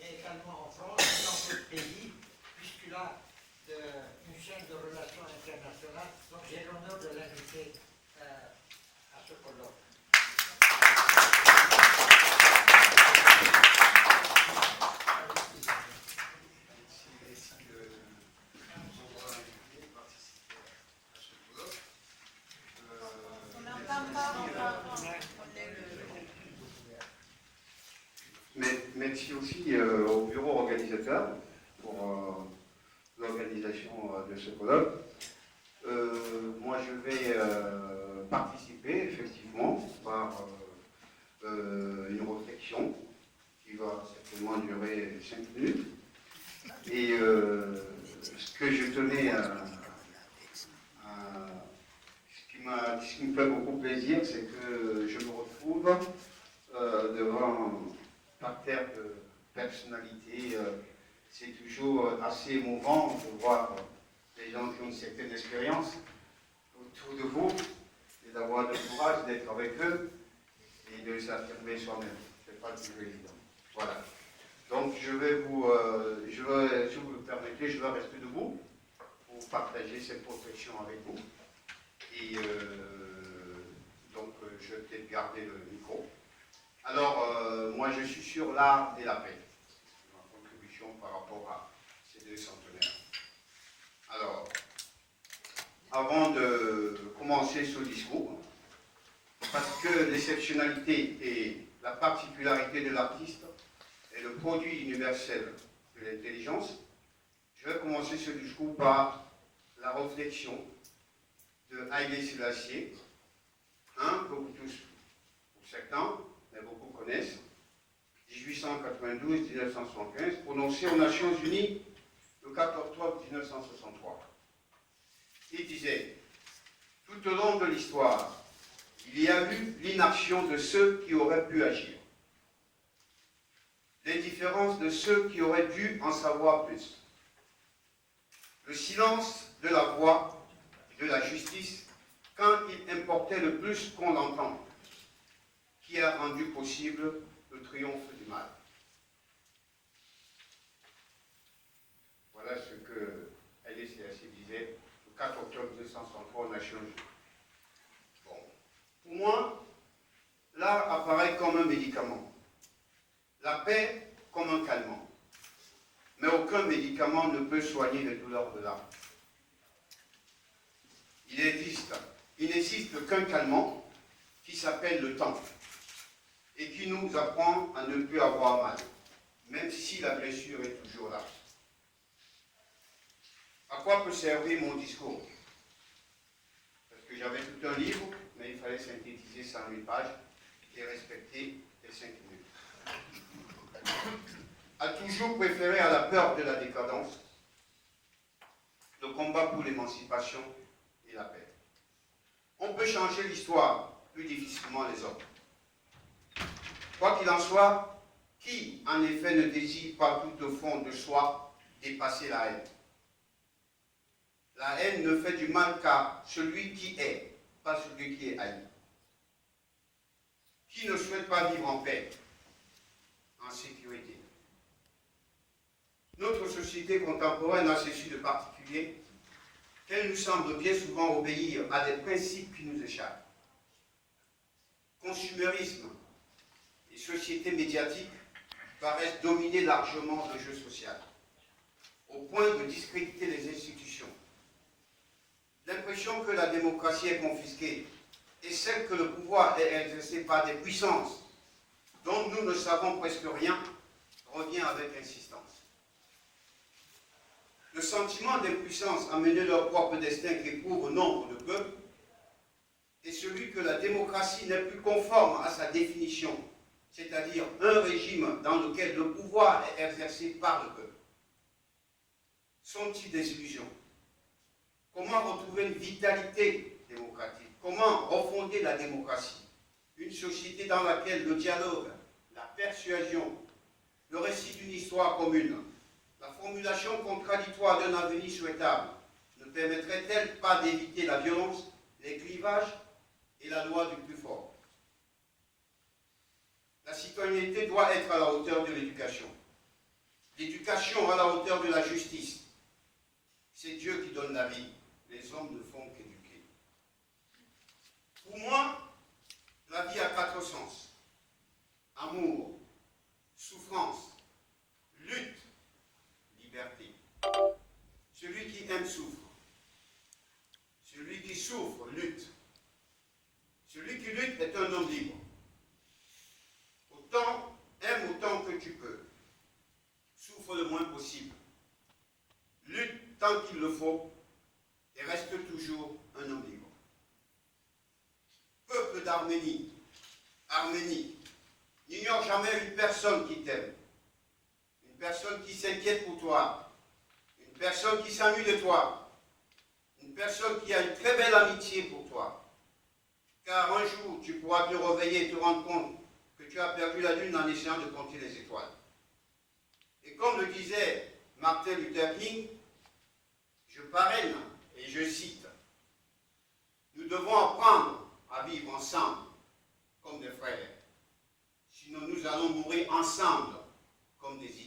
et également en France et dans d'autres pays, puisqu'il a une chaîne de relations internationales. Donc j'ai l'honneur de l'inviter à ce colloque. Merci aussi au bureau organisateur pour l'organisation de ce colloque. Moi, je vais participer effectivement par une réflexion qui va certainement durer 5 minutes. Et ce que je tenais ce qui me fait beaucoup plaisir, c'est que je me retrouve devant par terre de personnalité. C'est toujours assez émouvant de voir des gens qui ont une certaine expérience autour de vous et d'avoir le courage d'être avec eux et de s'affirmer soi-même. Ce n'est pas toujours évident. Voilà. Donc je vais vous, si vous le permettez, je vais rester debout pour partager cette réflexion avec vous. Et donc je vais peut-être garder le micro. Alors, moi, je suis sur l'art et la paix. C'est ma contribution par rapport à ces deux centenaires. Alors, avant de commencer ce discours, parce que l'exceptionnalité et la particularité de l'artiste est le produit universel de l'intelligence, je vais commencer ce discours par la réflexion de Haïlé Sélassié, que vous tous, pour certains, mais beaucoup connaissent, 1892-1975, prononcé aux Nations Unies le 4 octobre 1963. Il disait, tout au long de l'histoire, il y a eu l'inaction de ceux qui auraient pu agir, l'indifférence de ceux qui auraient dû en savoir plus, le silence de la voix de la justice quand il importait le plus qu'on l'entende, qui a rendu possible le triomphe du mal. Voilà ce que Haïlé Sélassié disait le 4 octobre 1963 aux Nations Unies. Bon. Pour moi, l'art apparaît comme un médicament, la paix comme un calmant. Mais aucun médicament ne peut soigner les douleurs de l'âme. Il n'existe qu'un calmant qui s'appelle le temps et qui nous apprend à ne plus avoir mal, même si la blessure est toujours là. À quoi peut servir mon discours? Parce que j'avais tout un livre, mais il fallait synthétiser 108 pages et respecter les 5 minutes. A toujours préféré à la peur de la décadence le combat pour l'émancipation et la paix. On peut changer l'histoire, plus difficilement les hommes. Quoi qu'il en soit, qui en effet ne désire pas tout au fond de soi dépasser la haine? La haine ne fait du mal qu'à celui qui est, pas celui qui est haï. Qui ne souhaite pas vivre en paix, en sécurité? Notre société contemporaine a ceci de particulier qu'elle nous semble bien souvent obéir à des principes qui nous échappent. Consumérisme et société médiatique paraissent dominer largement le jeu social, au point de discréditer les institutions. L'impression que la démocratie est confisquée et celle que le pouvoir est exercé par des puissances dont nous ne savons presque rien revient avec insistance. Le sentiment d'impuissance à mener leur propre destin qu'éprouvent nombre de peuples est celui que la démocratie n'est plus conforme à sa définition, c'est-à-dire un régime dans lequel le pouvoir est exercé par le peuple. Sont-ils des illusions? Comment retrouver une vitalité démocratique? Comment refonder la démocratie? Une société dans laquelle le dialogue, la persuasion, le récit d'une histoire commune, la formulation contradictoire d'un avenir souhaitable ne permettrait-elle pas d'éviter la violence, les clivages et la loi du plus fort? La citoyenneté doit être à la hauteur de l'éducation. l'éducation à la hauteur de la justice. C'est Dieu qui donne la vie. Les hommes ne font qu'éduquer. Pour moi, la vie a 4 sens. Amour, souffrance, lutte, liberté. Celui qui aime souffre. Celui qui souffre lutte. Celui qui lutte est un homme libre. Aime autant que tu peux. Souffre le moins possible. Lutte tant qu'il le faut et reste toujours un homme libre. Peuple d'Arménie, n'ignore jamais une personne qui t'aime, une personne qui s'inquiète pour toi, une personne qui s'amuse de toi, une personne qui a une très belle amitié pour toi. Car un jour, tu pourras te réveiller et te rendre compte que tu as perdu la lune en essayant de compter les étoiles. Et comme le disait Martin Luther King, je parraine et je cite, « Nous devons apprendre à vivre ensemble comme des frères. Sinon nous allons mourir ensemble comme des idiots. »